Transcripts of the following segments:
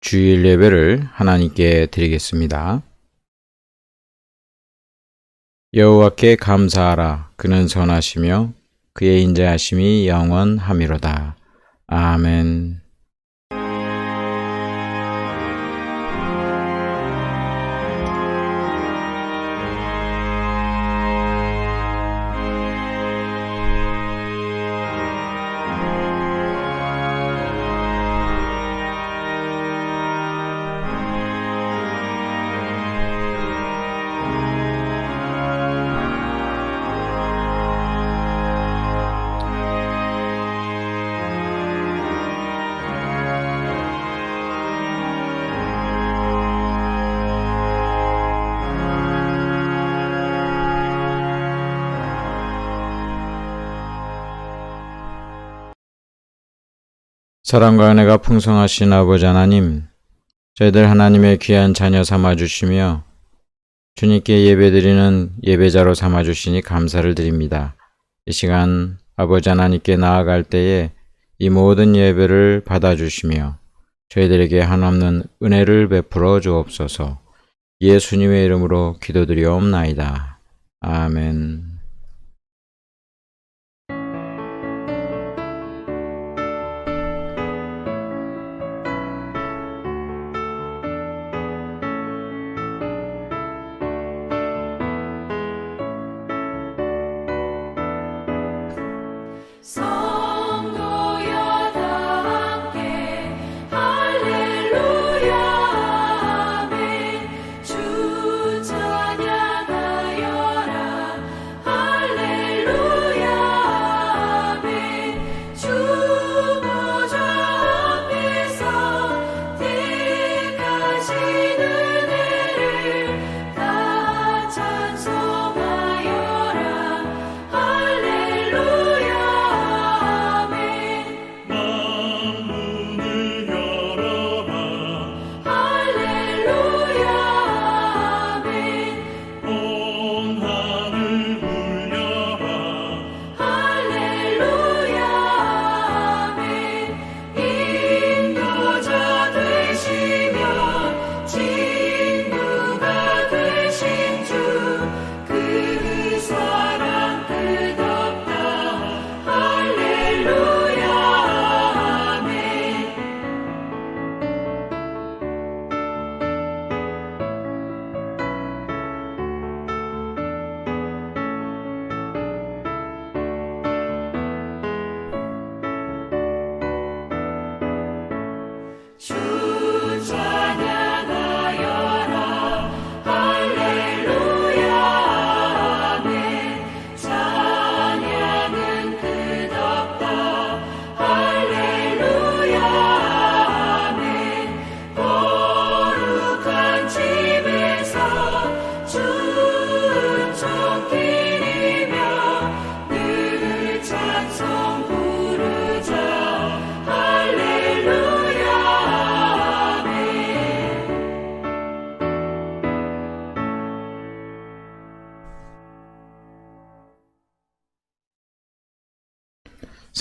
주일 예배를 하나님께 드리겠습니다. 여호와께 감사하라. 그는 선하시며 그의 인자하심이 영원하미로다. 아멘. 사랑과 은혜가 풍성하신 아버지 하나님, 저희들 하나님의 귀한 자녀 삼아주시며 주님께 예배드리는 예배자로 삼아주시니 감사를 드립니다. 이 시간 아버지 하나님께 나아갈 때에 이 모든 예배를 받아주시며 저희들에게 한없는 은혜를 베풀어 주옵소서. 예수님의 이름으로 기도드리옵나이다. 아멘.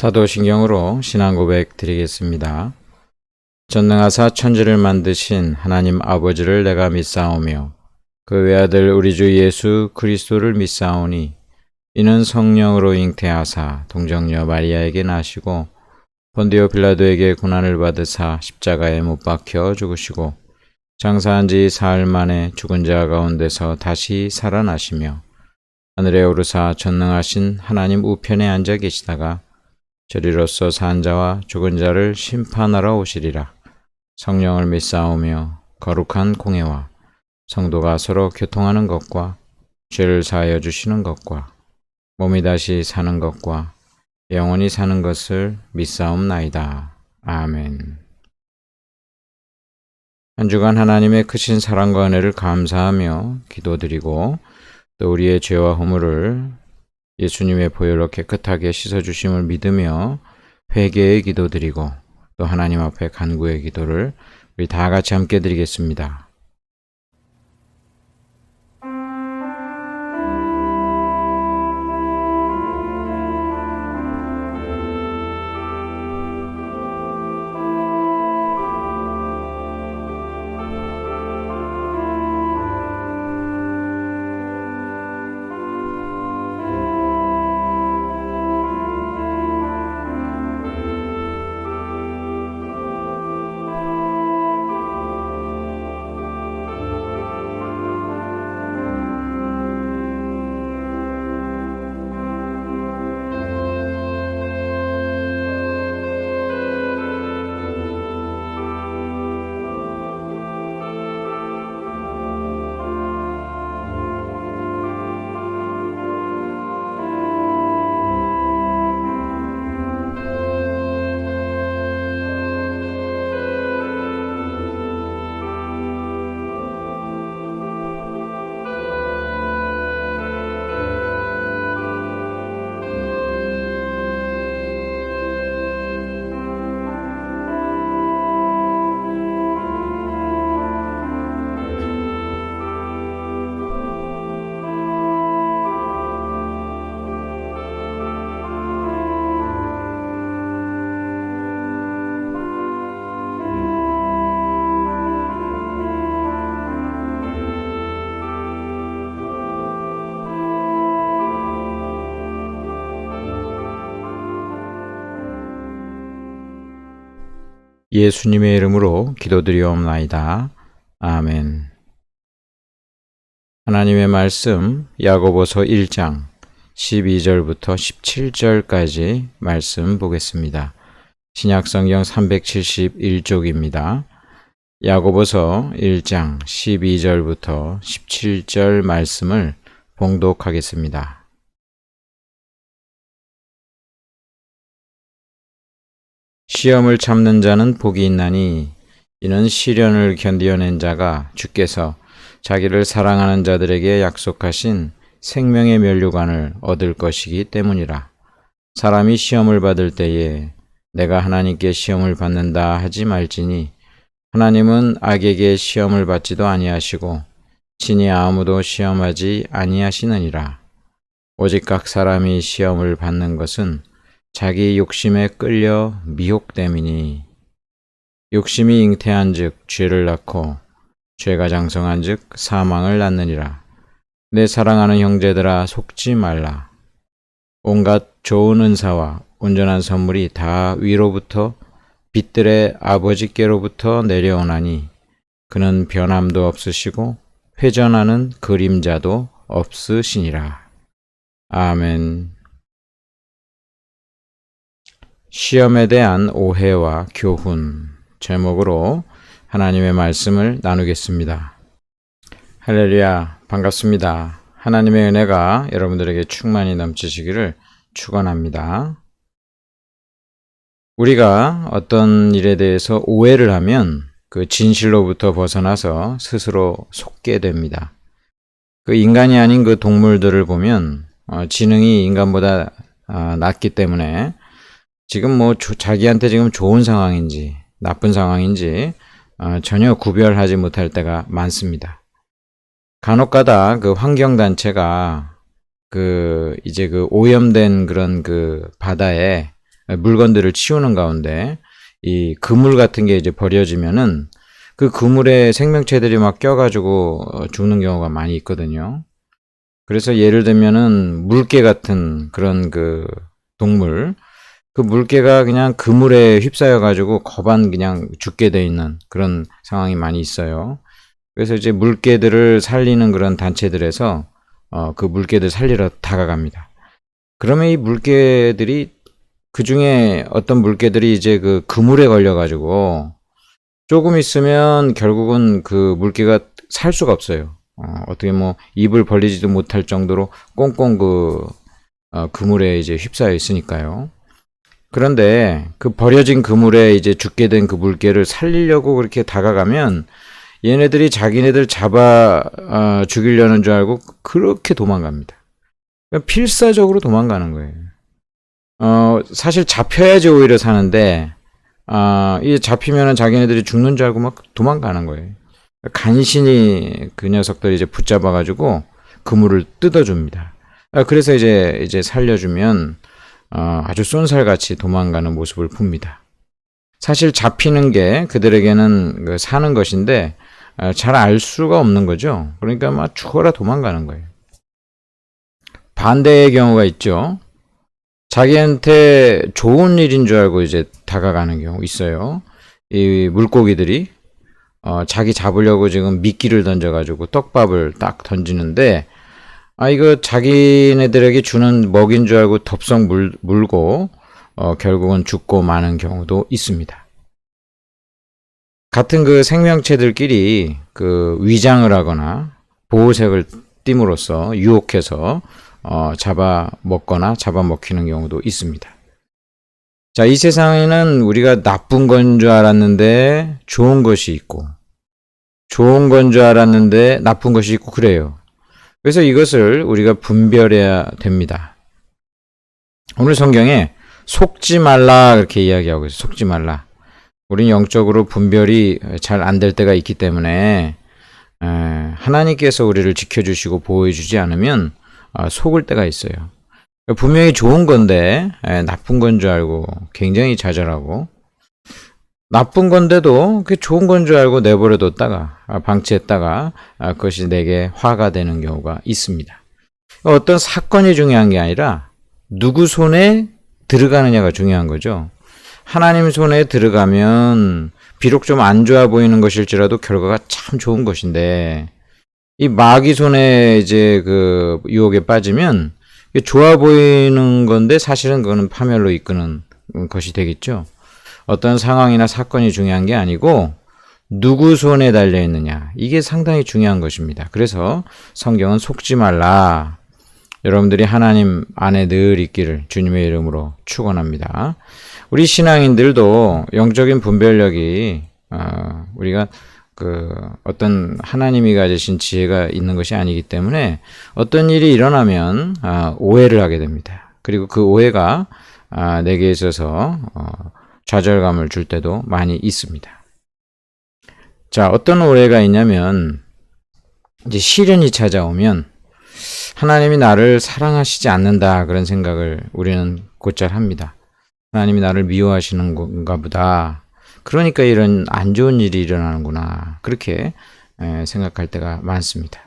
사도신경으로 신앙고백 드리겠습니다. 전능하사 천지를 만드신 하나님 아버지를 내가 믿사오며 그 외아들 우리 주 예수 그리스도를 믿사오니 이는 성령으로 잉태하사 동정녀 마리아에게 나시고 본디오 빌라도에게 고난을 받으사 십자가에 못 박혀 죽으시고 장사한 지 사흘 만에 죽은 자 가운데서 다시 살아나시며 하늘에 오르사 전능하신 하나님 우편에 앉아 계시다가 저리로서 산 자와 죽은 자를 심판하러 오시리라. 성령을 믿사오며 거룩한 공회와 성도가 서로 교통하는 것과 죄를 사하여 주시는 것과 몸이 다시 사는 것과 영원히 사는 것을 믿사옵나이다. 아멘. 한 주간 하나님의 크신 사랑과 은혜를 감사하며 기도드리고 또 우리의 죄와 허물을 예수님의 보혈로 깨끗하게 씻어주심을 믿으며 회개의 기도드리고 또 하나님 앞에 간구의 기도를 우리 다 같이 함께 드리겠습니다. 예수님의 이름으로 기도드리옵나이다. 아멘. 하나님의 말씀 야고보서 1장 12절부터 17절까지 말씀 보겠습니다. 신약성경 371쪽입니다. 야고보서 1장 12절부터 17절 말씀을 봉독하겠습니다. 시험을 참는 자는 복이 있나니 이는 시련을 견디어낸 자가 주께서 자기를 사랑하는 자들에게 약속하신 생명의 면류관을 얻을 것이기 때문이라. 사람이 시험을 받을 때에 내가 하나님께 시험을 받는다 하지 말지니 하나님은 악에게 시험을 받지도 아니하시고 친히 아무도 시험하지 아니하시느니라. 오직 각 사람이 시험을 받는 것은 자기 욕심에 끌려 미혹됨이니 욕심이 잉태한즉 죄를 낳고 죄가 장성한즉 사망을 낳느니라. 내 사랑하는 형제들아 속지 말라. 온갖 좋은 은사와 온전한 선물이 다 위로부터 빛들의 아버지께로부터 내려오나니 그는 변함도 없으시고 회전하는 그림자도 없으시니라. 아멘. 시험에 대한 오해와 교훈 제목으로 하나님의 말씀을 나누겠습니다. 할렐루야, 반갑습니다. 하나님의 은혜가 여러분들에게 충만히 넘치시기를 축원합니다. 우리가 어떤 일에 대해서 오해를 하면 그 진실로부터 벗어나서 스스로 속게 됩니다. 그 인간이 아닌 그 동물들을 보면 지능이 인간보다 낮기 때문에 지금 자기한테 지금 좋은 상황인지 나쁜 상황인지 전혀 구별하지 못할 때가 많습니다. 간혹가다 그 환경단체가 이제 오염된 그런 바다에 물건들을 치우는 가운데 이 그물 같은 게 이제 버려지면은 그 그물에 생명체들이 막 껴가지고 죽는 경우가 많이 있거든요. 그래서 예를 들면은 물개 같은 그런 동물, 그 물개가 그냥 그물에 휩싸여가지고 거반 그냥 죽게 돼 있는 그런 상황이 많이 있어요. 그래서 이제 물개들을 살리는 그런 단체들에서 그 물개들 살리러 다가갑니다. 그러면 이 물개들이 그 중에 어떤 물개들이 이제 그물에 걸려가지고 조금 있으면 결국은 그 물개가 살 수가 없어요. 어떻게 입을 벌리지도 못할 정도로 꽁꽁 그물에 이제 휩싸여 있으니까요. 그런데 그 버려진 그물에 이제 죽게 된 그 물개를 살리려고 그렇게 다가가면 얘네들이 자기네들 잡아 죽이려는 줄 알고 그렇게 도망갑니다. 그러니까 필사적으로 도망가는 거예요. 사실 잡혀야지 오히려 사는데 이게 잡히면은 자기네들이 죽는 줄 알고 막 도망가는 거예요. 간신히 그 녀석들이 이제 붙잡아가지고 그물을 뜯어줍니다. 그래서 이제 살려주면 아주 쏜살같이 도망가는 모습을 봅니다. 사실 잡히는 게 그들에게는 사는 것인데 잘 알 수가 없는 거죠. 그러니까 막 죽어라 도망가는 거예요. 반대의 경우가 있죠. 자기한테 좋은 일인 줄 알고 이제 다가가는 경우 있어요. 이 물고기들이 자기 잡으려고 지금 미끼를 던져가지고 떡밥을 딱 던지는데 이거 자기네들에게 주는 먹인 줄 알고 덥석 물고 결국은 죽고 마는 경우도 있습니다. 같은 그 생명체들끼리 위장을 하거나 보호색을 띠므로써 유혹해서 잡아먹거나 잡아먹히는 경우도 있습니다. 자, 이 세상에는 우리가 나쁜 건 줄 알았는데 좋은 것이 있고 좋은 건 줄 알았는데 나쁜 것이 있고 그래요. 그래서 이것을 우리가 분별해야 됩니다. 오늘 성경에 속지 말라 그렇게 이야기하고 있어요. 속지 말라. 우리는 영적으로 분별이 잘 안 될 때가 있기 때문에 하나님께서 우리를 지켜주시고 보호해주지 않으면 속을 때가 있어요. 분명히 좋은 건데 나쁜 건 줄 알고 굉장히 좌절하고 나쁜 건데도 그 좋은 건 줄 알고 내버려뒀다가 방치했다가 그것이 내게 화가 되는 경우가 있습니다. 어떤 사건이 중요한 게 아니라 누구 손에 들어가느냐가 중요한 거죠. 하나님 손에 들어가면 비록 좀 안 좋아 보이는 것일지라도 결과가 참 좋은 것인데, 이 마귀 손에 이제 그 유혹에 빠지면 이게 좋아 보이는 건데 사실은 그거는 파멸로 이끄는 것이 되겠죠. 어떤 상황이나 사건이 중요한 게 아니고 누구 손에 달려 있느냐, 이게 상당히 중요한 것입니다. 그래서 성경은 속지 말라. 여러분들이 하나님 안에 늘 있기를 주님의 이름으로 축원합니다. 우리 신앙인들도 영적인 분별력이 우리가 그 어떤 하나님이 가지신 지혜가 있는 것이 아니기 때문에 어떤 일이 일어나면 오해를 하게 됩니다. 그리고 그 오해가 내게 있어서 좌절감을 줄 때도 많이 있습니다. 자, 어떤 오해가 있냐면 이제 시련이 찾아오면 하나님이 나를 사랑하시지 않는다, 그런 생각을 우리는 곧잘 합니다. 하나님이 나를 미워하시는 건가 보다. 그러니까 이런 안 좋은 일이 일어나는구나. 그렇게 생각할 때가 많습니다.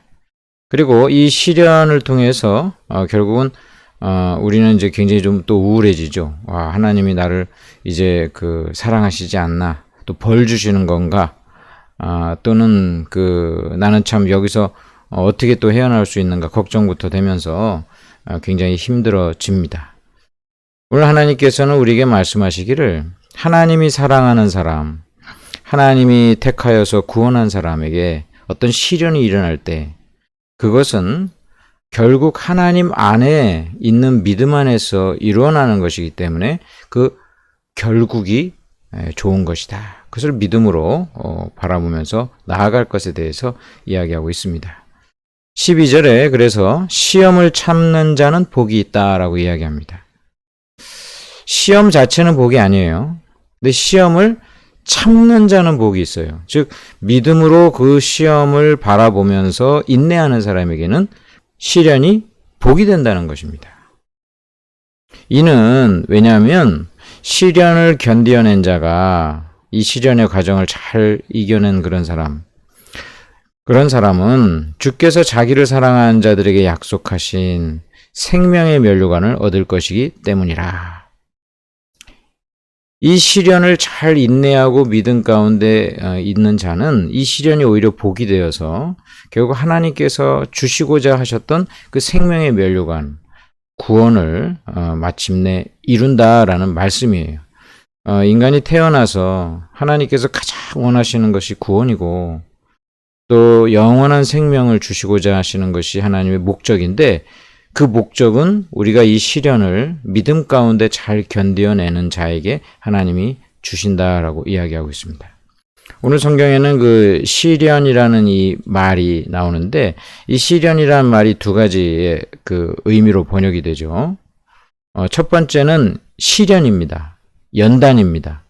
그리고 이 시련을 통해서 결국은 우리는 이제 굉장히 좀 또 우울해지죠. 와, 하나님이 나를 이제 그 사랑하시지 않나, 또 벌 주시는 건가, 또는 나는 참 여기서 어떻게 또 헤어나올 수 있는가 걱정부터 되면서 굉장히 힘들어집니다. 오늘 하나님께서는 우리에게 말씀하시기를 하나님이 사랑하는 사람, 하나님이 택하여서 구원한 사람에게 어떤 시련이 일어날 때 그것은 결국 하나님 안에 있는 믿음 안에서 일어나는 것이기 때문에 그 결국이 좋은 것이다. 그것을 믿음으로 바라보면서 나아갈 것에 대해서 이야기하고 있습니다. 12절에 그래서 시험을 참는 자는 복이 있다라고 이야기합니다. 시험 자체는 복이 아니에요. 근데 시험을 참는 자는 복이 있어요. 즉 믿음으로 그 시험을 바라보면서 인내하는 사람에게는 시련이 복이 된다는 것입니다. 이는 왜냐하면 시련을 견뎌낸 자가 이 시련의 과정을 잘 이겨낸 그런 사람은 주께서 자기를 사랑하는 자들에게 약속하신 생명의 면류관을 얻을 것이기 때문이라. 이 시련을 잘 인내하고 믿음 가운데 있는 자는 이 시련이 오히려 복이 되어서 결국 하나님께서 주시고자 하셨던 그 생명의 면류관, 구원을 마침내 이룬다라는 말씀이에요. 인간이 태어나서 하나님께서 가장 원하시는 것이 구원이고 또 영원한 생명을 주시고자 하시는 것이 하나님의 목적인데, 그 목적은 우리가 이 시련을 믿음 가운데 잘 견뎌내는 자에게 하나님이 주신다라고 이야기하고 있습니다. 오늘 성경에는 그 시련이라는 이 말이 나오는데, 이 시련이라는 말이 두 가지의 그 의미로 번역이 되죠. 첫 번째는 시련입니다. 연단입니다.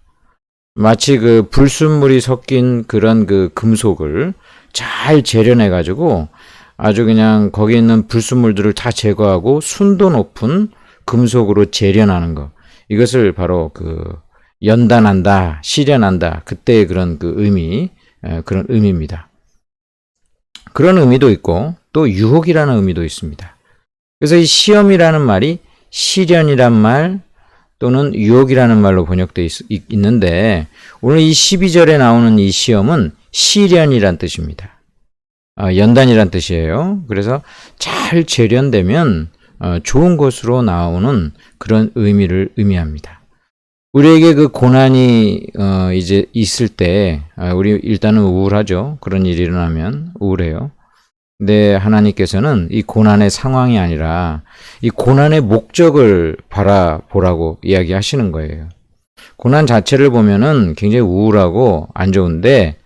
마치 그 불순물이 섞인 그런 그 금속을 잘 재련해가지고 아주 그냥 거기 있는 불순물들을 다 제거하고 순도 높은 금속으로 재련하는 것. 이것을 바로 그 연단한다, 시련한다. 그때의 그런 그 의미, 그런 의미입니다. 그런 의미도 있고 또 유혹이라는 의미도 있습니다. 그래서 이 시험이라는 말이 시련이란 말 또는 유혹이라는 말로 번역되어 있는데, 오늘 이 12절에 나오는 이 시험은 시련이란 뜻입니다. 연단이란 뜻이에요. 그래서 잘 재련되면 좋은 것으로 나오는 그런 의미를 의미합니다. 우리에게 그 고난이 이제 있을 때 우리 일단은 우울하죠. 그런 일이 일어나면 우울해요. 근데 하나님께서는 이 고난의 상황이 아니라 이 고난의 목적을 바라보라고 이야기하시는 거예요. 고난 자체를 보면은 굉장히 우울하고 안 좋은데,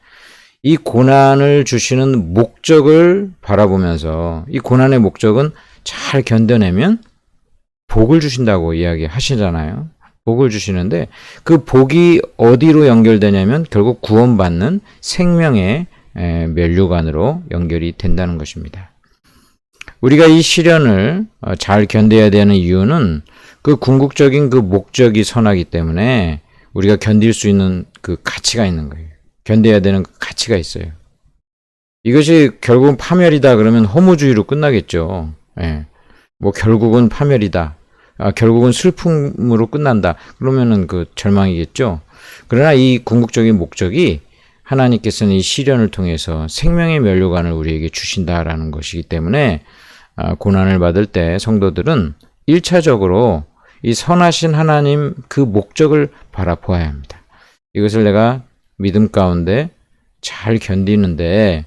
이 고난을 주시는 목적을 바라보면서 이 고난의 목적은 잘 견뎌내면 복을 주신다고 이야기하시잖아요. 복을 주시는데 그 복이 어디로 연결되냐면 결국 구원받는 생명의 면류관으로 연결이 된다는 것입니다. 우리가 이 시련을 잘 견뎌야 되는 이유는 그 궁극적인 그 목적이 선하기 때문에 우리가 견딜 수 있는 그 가치가 있는 거예요. 견뎌야 되는 그 가치가 있어요. 이것이 결국은 파멸이다 그러면 허무주의로 끝나겠죠. 뭐 결국은 파멸이다. 결국은 슬픔으로 끝난다. 그러면은 그 절망이겠죠. 그러나 이 궁극적인 목적이 하나님께서는 이 시련을 통해서 생명의 면류관을 우리에게 주신다라는 것이기 때문에 고난을 받을 때 성도들은 1차적으로 이 선하신 하나님 그 목적을 바라보아야 합니다. 이것을 내가 믿음 가운데 잘 견디는데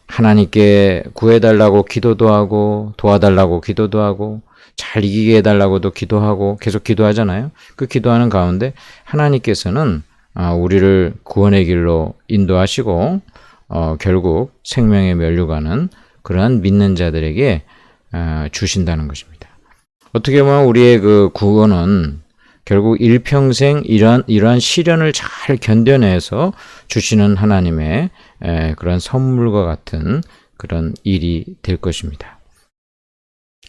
하나님께 구해달라고 기도도 하고 도와달라고 기도도 하고 잘 이기게 해달라고도 기도하고 계속 기도하잖아요. 그 기도하는 가운데 하나님께서는 우리를 구원의 길로 인도하시고 결국 생명의 면류관은 그러한 믿는 자들에게 주신다는 것입니다. 어떻게 보면 우리의 그 구원은 결국 일평생 이러한 시련을 잘 견뎌내서 주시는 하나님의 그런 선물과 같은 그런 일이 될 것입니다.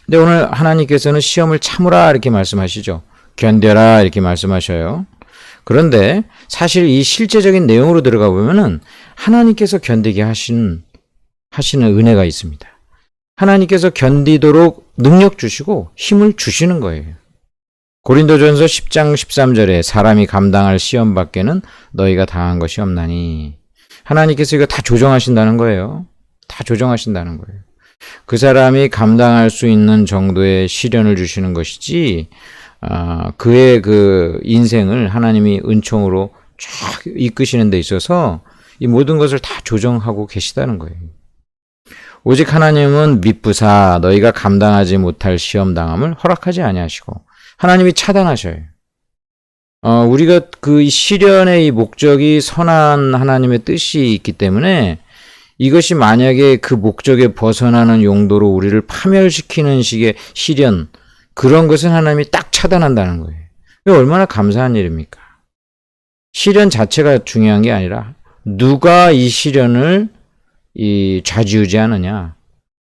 근데 오늘 하나님께서는 시험을 참으라 이렇게 말씀하시죠. 견뎌라 이렇게 말씀하셔요. 그런데 사실 이 실제적인 내용으로 들어가 보면은 하나님께서 견디게 하시는 은혜가 있습니다. 하나님께서 견디도록 능력 주시고 힘을 주시는 거예요. 고린도전서 10장 13절에 사람이 감당할 시험 밖에는 너희가 당한 것이 없나니 하나님께서 이거 다 조정하신다는 거예요. 다 조정하신다는 거예요. 그 사람이 감당할 수 있는 정도의 시련을 주시는 것이지 그의 그 인생을 하나님이 은총으로 쫙 이끄시는 데 있어서 이 모든 것을 다 조정하고 계시다는 거예요. 오직 하나님은 미쁘사 너희가 감당하지 못할 시험 당함을 허락하지 아니하시고 하나님이 차단하셔요. 우리가 그 시련의 이 목적이 선한 하나님의 뜻이 있기 때문에 이것이 만약에 그 목적에 벗어나는 용도로 우리를 파멸시키는 식의 시련, 그런 것은 하나님이 딱 차단한다는 거예요. 이거 얼마나 감사한 일입니까? 시련 자체가 중요한 게 아니라 누가 이 시련을 좌지우지하느냐.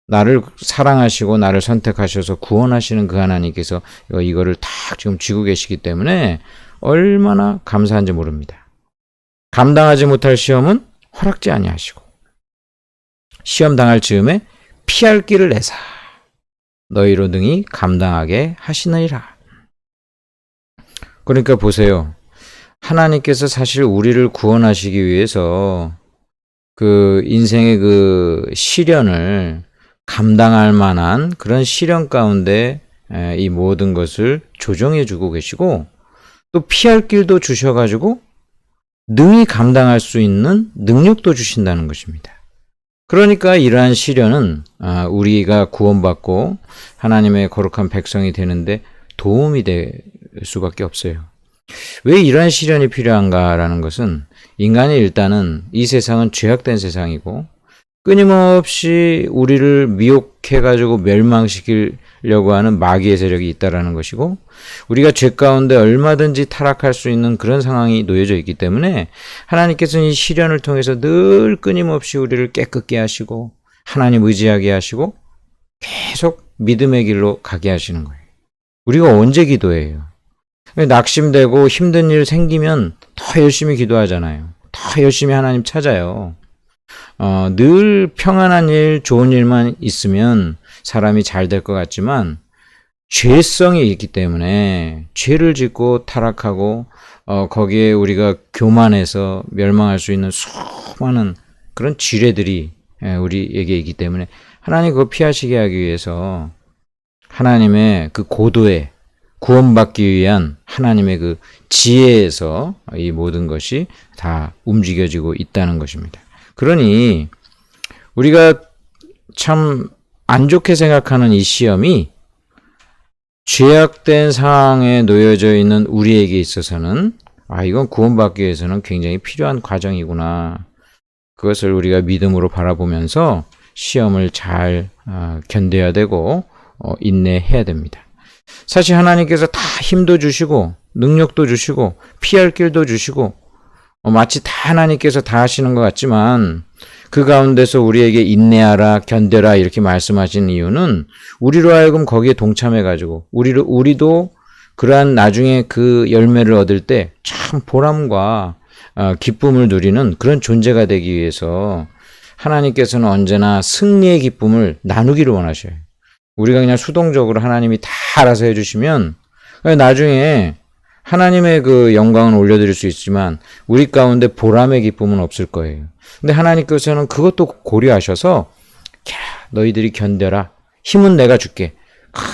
나를 사랑하시고 나를 선택하셔서 구원하시는 그 하나님께서 이거를 딱 지금 쥐고 계시기 때문에 얼마나 감사한지 모릅니다. 감당하지 못할 시험은 허락지 아니하시고 시험 당할 즈음에 피할 길을 내사 너희로 능히 감당하게 하시느니라. 그러니까 보세요. 하나님께서 사실 우리를 구원하시기 위해서 그 인생의 그 시련을 감당할 만한 그런 시련 가운데 이 모든 것을 조정해 주고 계시고 또 피할 길도 주셔가지고 능히 감당할 수 있는 능력도 주신다는 것입니다. 그러니까 이러한 시련은 우리가 구원받고 하나님의 거룩한 백성이 되는데 도움이 될 수밖에 없어요. 왜 이러한 시련이 필요한가라는 것은 인간이 일단은 이 세상은 죄악된 세상이고 끊임없이 우리를 미혹해가지고 멸망시키려고 하는 마귀의 세력이 있다라는 것이고 우리가 죄 가운데 얼마든지 타락할 수 있는 그런 상황이 놓여져 있기 때문에 하나님께서는 이 시련을 통해서 늘 끊임없이 우리를 깨끗게 하시고 하나님 의지하게 하시고 계속 믿음의 길로 가게 하시는 거예요. 우리가 언제 기도해요? 낙심되고 힘든 일 생기면 더 열심히 기도하잖아요. 더 열심히 하나님 찾아요. 늘 평안한 일, 좋은 일만 있으면 사람이 잘 될 것 같지만 죄성이 있기 때문에 죄를 짓고 타락하고 거기에 우리가 교만해서 멸망할 수 있는 수많은 그런 지뢰들이 우리에게 있기 때문에 하나님 그거 피하시게 하기 위해서 하나님의 그 고도에 구원받기 위한 하나님의 그 지혜에서 이 모든 것이 다 움직여지고 있다는 것입니다. 그러니 우리가 참 안 좋게 생각하는 이 시험이 죄악된 상황에 놓여져 있는 우리에게 있어서는 이건 구원받기 위해서는 굉장히 필요한 과정이구나. 그것을 우리가 믿음으로 바라보면서 시험을 잘 견뎌야 되고 인내해야 됩니다. 사실 하나님께서 다 힘도 주시고 능력도 주시고 피할 길도 주시고 마치 다 하나님께서 다 하시는 것 같지만 그 가운데서 우리에게 인내하라 견뎌라 이렇게 말씀하신 이유는 우리로 하여금 거기에 동참해가지고 우리도 그러한 나중에 그 열매를 얻을 때 참 보람과 기쁨을 누리는 그런 존재가 되기 위해서 하나님께서는 언제나 승리의 기쁨을 나누기를 원하셔요. 우리가 그냥 수동적으로 하나님이 다 알아서 해주시면 나중에 하나님의 그 영광은 올려드릴 수 있지만 우리 가운데 보람의 기쁨은 없을 거예요. 근데 하나님께서는 그것도 고려하셔서 너희들이 견뎌라. 힘은 내가 줄게.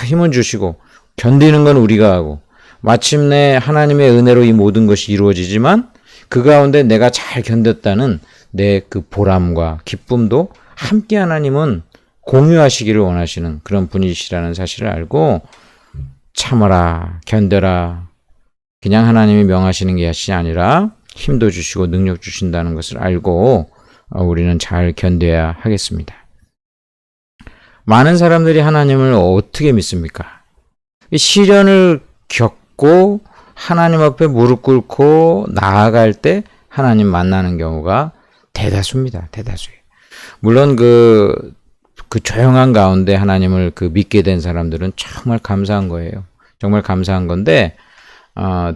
힘은 주시고 견디는 건 우리가 하고 마침내 하나님의 은혜로 이 모든 것이 이루어지지만 그 가운데 내가 잘 견뎠다는 내 그 보람과 기쁨도 함께 하나님은 공유하시기를 원하시는 그런 분이시라는 사실을 알고 참아라, 견뎌라. 그냥 하나님이 명하시는 것이 아니라 힘도 주시고 능력 주신다는 것을 알고 우리는 잘 견뎌야 하겠습니다. 많은 사람들이 하나님을 어떻게 믿습니까? 시련을 겪고 하나님 앞에 무릎 꿇고 나아갈 때 하나님 만나는 경우가 대다수입니다. 대다수예요. 물론 그 조용한 가운데 하나님을 믿게 된 사람들은 정말 감사한 거예요. 정말 감사한 건데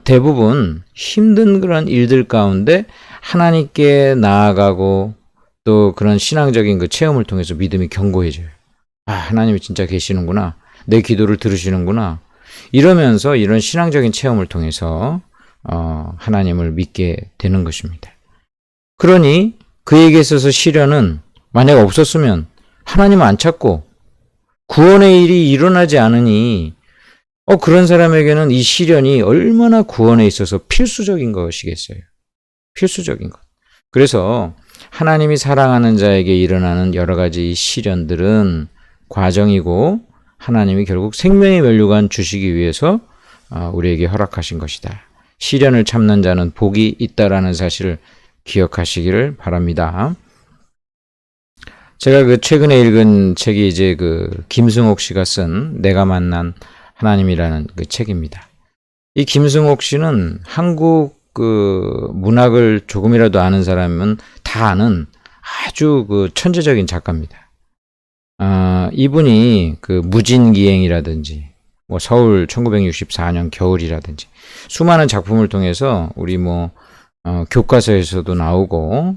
대부분 힘든 그런 일들 가운데 하나님께 나아가고 또 그런 신앙적인 그 체험을 통해서 믿음이 견고해져요. 하나님이 진짜 계시는구나. 내 기도를 들으시는구나. 이러면서 이런 신앙적인 체험을 통해서 하나님을 믿게 되는 것입니다. 그러니 그에게 있어서 시련은 만약 없었으면 하나님 안 찾고 구원의 일이 일어나지 않으니 그런 사람에게는 이 시련이 얼마나 구원에 있어서 필수적인 것이겠어요. 필수적인 것. 그래서 하나님이 사랑하는 자에게 일어나는 여러 가지 시련들은 과정이고 하나님이 결국 생명의 면류관 주시기 위해서 우리에게 허락하신 것이다. 시련을 참는 자는 복이 있다라는 사실을 기억하시기를 바랍니다. 제가 최근에 읽은 책이 이제 김승옥 씨가 쓴 내가 만난 하나님이라는 그 책입니다. 이 김승옥 씨는 한국 문학을 조금이라도 아는 사람은 다 아는 아주 천재적인 작가입니다. 이분이 무진기행이라든지 서울 1964년 겨울이라든지 수많은 작품을 통해서 우리 교과서에서도 나오고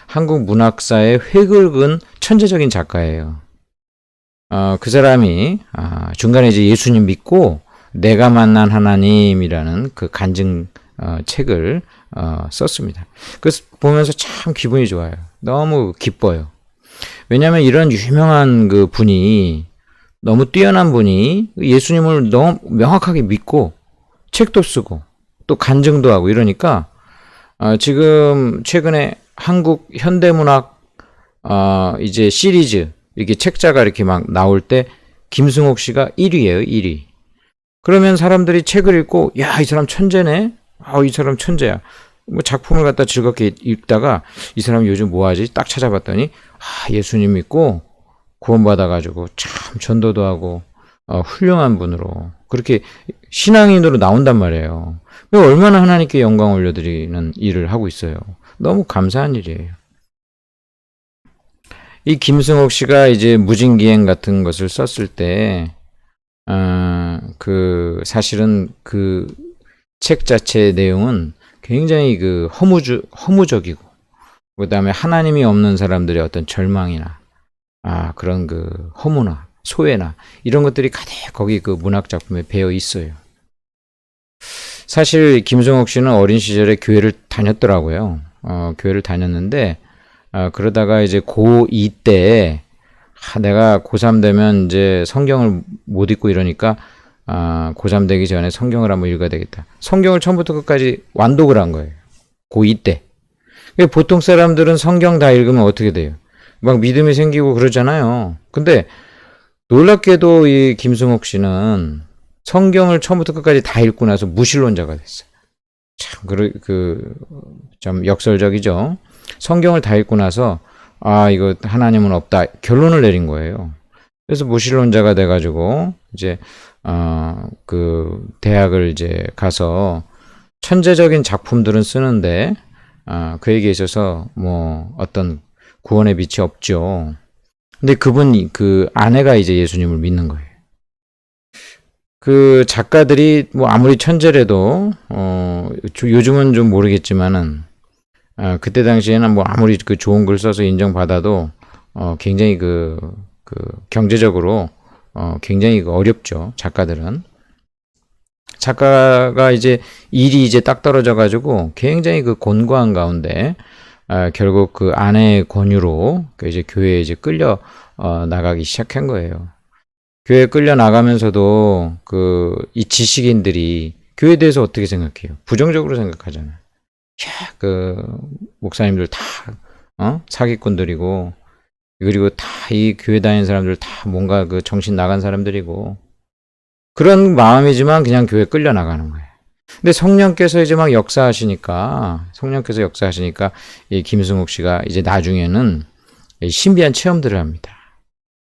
한국 문학사의 획을 그은 천재적인 작가예요. 그 사람이 중간에 이제 예수님 믿고 내가 만난 하나님이라는 그 간증 책을 썼습니다. 그래서 보면서 참 기분이 좋아요. 너무 기뻐요. 왜냐하면 이런 유명한 분이 너무 뛰어난 분이 예수님을 너무 명확하게 믿고 책도 쓰고 또 간증도 하고 이러니까 지금 최근에 한국 현대문학 이제 시리즈 이렇게 책자가 이렇게 막 나올 때 김승옥 씨가 1위예요, 1위. 그러면 사람들이 책을 읽고 야, 이 사람 천재네. 이 사람 천재야. 작품을 갖다 즐겁게 읽다가 이 사람 요즘 뭐 하지? 딱 찾아봤더니 예수님 믿고 구원받아가지고 참 전도도 하고 훌륭한 분으로 그렇게 신앙인으로 나온단 말이에요. 얼마나 하나님께 영광 올려드리는 일을 하고 있어요. 너무 감사한 일이에요. 이 김승옥 씨가 이제 무진기행 같은 것을 썼을 때, 사실은 책 자체의 내용은 굉장히 허무적이고, 그 다음에 하나님이 없는 사람들의 어떤 절망이나, 그런 허무나, 소외나, 이런 것들이 가득 거기 문학 작품에 배어 있어요. 사실 김승옥 씨는 어린 시절에 교회를 다녔더라고요. 교회를 다녔는데, 그러다가 이제 고2 때, 내가 고3 되면 이제 성경을 못 읽고 이러니까, 고3 되기 전에 성경을 한번 읽어야 되겠다. 성경을 처음부터 끝까지 완독을 한 거예요. 고2 때. 보통 사람들은 성경 다 읽으면 어떻게 돼요? 막 믿음이 생기고 그러잖아요. 근데 놀랍게도 이 김승옥 씨는 성경을 처음부터 끝까지 다 읽고 나서 무신론자가 됐어요. 참, 좀 역설적이죠. 성경을 다 읽고 나서, 이거 하나님은 없다. 결론을 내린 거예요. 그래서 무신론자가 돼가지고, 이제, 대학을 이제 가서 천재적인 작품들은 쓰는데, 그에게 있어서 어떤 구원의 빛이 없죠. 근데 아내가 이제 예수님을 믿는 거예요. 작가들이 아무리 천재래도, 요즘은 좀 모르겠지만은, 그때 당시에는 아무리 좋은 글 써서 인정받아도, 굉장히 경제적으로, 굉장히 어렵죠. 작가들은. 작가가 이제 일이 이제 딱 떨어져가지고 굉장히 그 곤고한 가운데 결국 그 아내의 권유로 그 이제 교회에 이제 끌려 나가기 시작한 거예요. 교회에 끌려 나가면서도 그 이 지식인들이 교회에 대해서 어떻게 생각해요? 부정적으로 생각하잖아요. 야, 그 목사님들 다 사기꾼들이고 그리고 다 이 교회 다니는 사람들 다 뭔가 그 정신 나간 사람들이고 그런 마음이지만 그냥 교회 끌려 나가는 거예요. 근데 성령께서 이제 막 역사하시니까 이 김승욱 씨가 이제 나중에는 신비한 체험들을 합니다.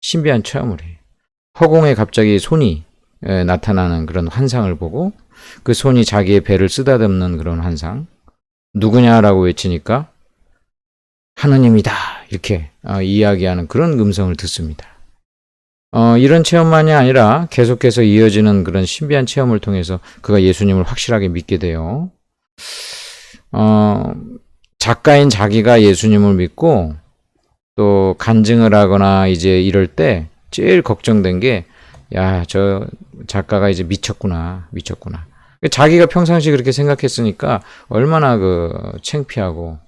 신비한 체험을 해요. 허공에 갑자기 손이 나타나는 그런 환상을 보고 그 손이 자기의 배를 쓰다듬는 그런 환상. 누구냐라고 외치니까 하느님이다 이렇게 이야기하는 그런 음성을 듣습니다. 이런 체험만이 아니라 계속해서 이어지는 그런 신비한 체험을 통해서 그가 예수님을 확실하게 믿게 돼요. 작가인 자기가 예수님을 믿고 또 간증을 하거나 이제 이럴 때 제일 걱정된 게 야, 저 작가가 이제 미쳤구나. 자기가 평상시 그렇게 생각했으니까 얼마나 그 창피하고